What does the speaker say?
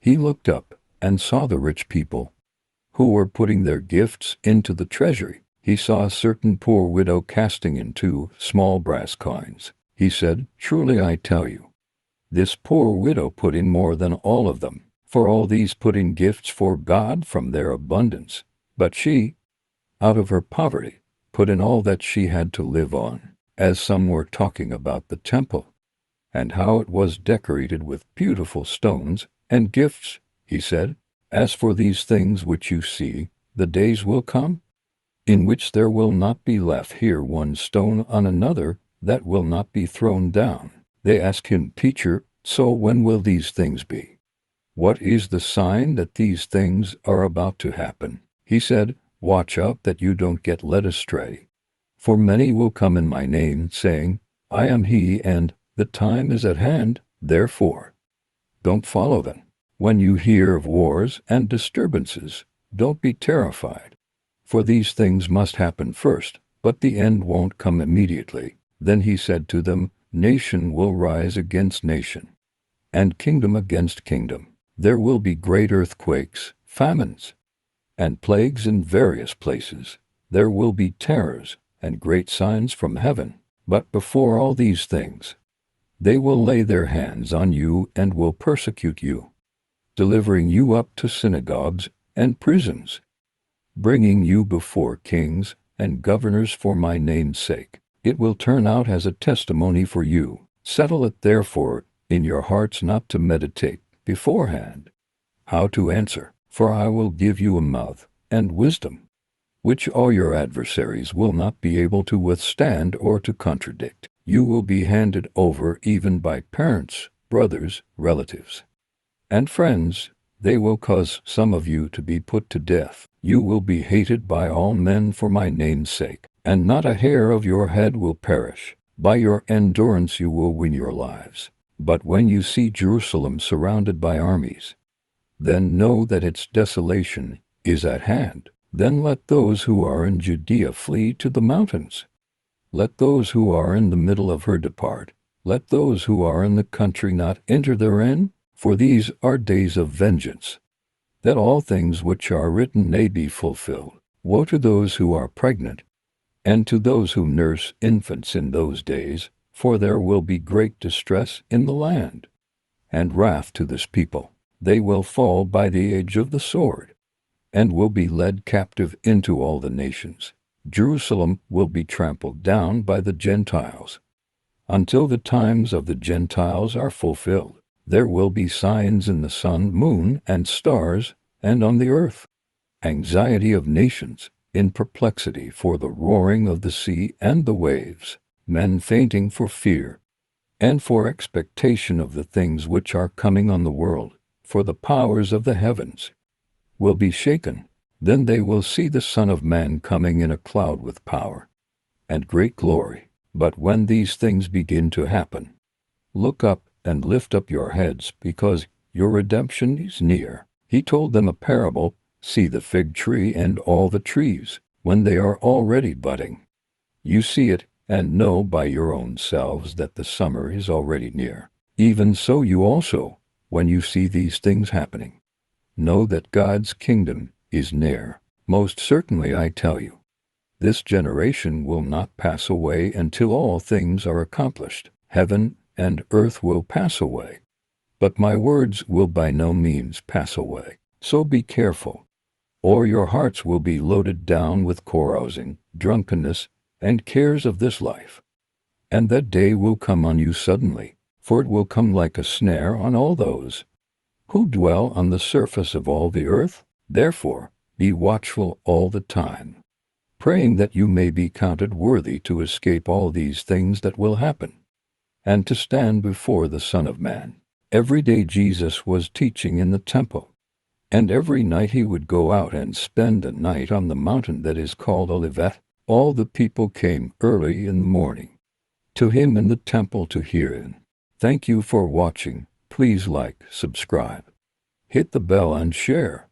He looked up and saw the rich people who were putting their gifts into the treasury. He saw a certain poor widow casting in 2 small brass coins. He said, "Truly I tell you, this poor widow put in more than all of them, for all these put in gifts for God from their abundance. But she, out of her poverty, put in all that she had to live on." As some were talking about the temple and how it was decorated with beautiful stones and gifts, he said, "As for these things which you see, the days will come in which there will not be left here one stone on another that will not be thrown down." They asked him, "Teacher, so when will these things be? What is the sign that these things are about to happen?" He said, "Watch out that you don't get led astray. For many will come in my name, saying, 'I am he,' and 'the time is at hand.' Therefore, don't follow them. When you hear of wars and disturbances, don't be terrified. For these things must happen first, but the end won't come immediately." Then he said to them, "Nation will rise against nation, and kingdom against kingdom. There will be great earthquakes, famines, and plagues in various places. There will be terrors and great signs from heaven. But before all these things, they will lay their hands on you and will persecute you, delivering you up to synagogues and prisons, bringing you before kings and governors for my name's sake. It will turn out as a testimony for you. Settle it therefore in your hearts not to meditate beforehand how to answer, for I will give you a mouth and wisdom, which all your adversaries will not be able to withstand or to contradict. You will be handed over even by parents, brothers, relatives, and friends. They will cause some of you to be put to death. You will be hated by all men for my name's sake, and not a hair of your head will perish. By your endurance you will win your lives. But when you see Jerusalem surrounded by armies, then know that its desolation is at hand. Then let those who are in Judea flee to the mountains. Let those who are in the middle of her depart. Let those who are in the country not enter therein, for these are days of vengeance, that all things which are written may be fulfilled. Woe to those who are pregnant, and to those who nurse infants in those days, for there will be great distress in the land, and wrath to this people. They will fall by the edge of the sword, and will be led captive into all the nations. Jerusalem will be trampled down by the Gentiles, until the times of the Gentiles are fulfilled. There will be signs in the sun, moon, and stars, and on the earth, anxiety of nations, in perplexity for the roaring of the sea and the waves, men fainting for fear, and for expectation of the things which are coming on the world, for the powers of the heavens will be shaken. Then they will see the Son of Man coming in a cloud with power and great glory. But when these things begin to happen, look up and lift up your heads, because your redemption is near. He told them a parable. See the fig tree and all the trees, when they are already budding. You see it, and know by your own selves that the summer is already near. Even so you also, when you see these things happening, know that God's kingdom is near. Most certainly I tell you, this generation will not pass away until all things are accomplished. Heaven and earth will pass away, but my words will by no means pass away. So be careful, or your hearts will be loaded down with carousing, drunkenness, and cares of this life. And that day will come on you suddenly, for it will come like a snare on all those who dwell on the surface of all the earth. Therefore, be watchful all the time, praying that you may be counted worthy to escape all these things that will happen, and to stand before the Son of Man. Every day Jesus was teaching in the temple, and every night he would go out and spend a night on the mountain that is called Olivet. All the people came early in the morning to him in the temple to hear him. Thank you for watching. Please like, subscribe, hit the bell and share.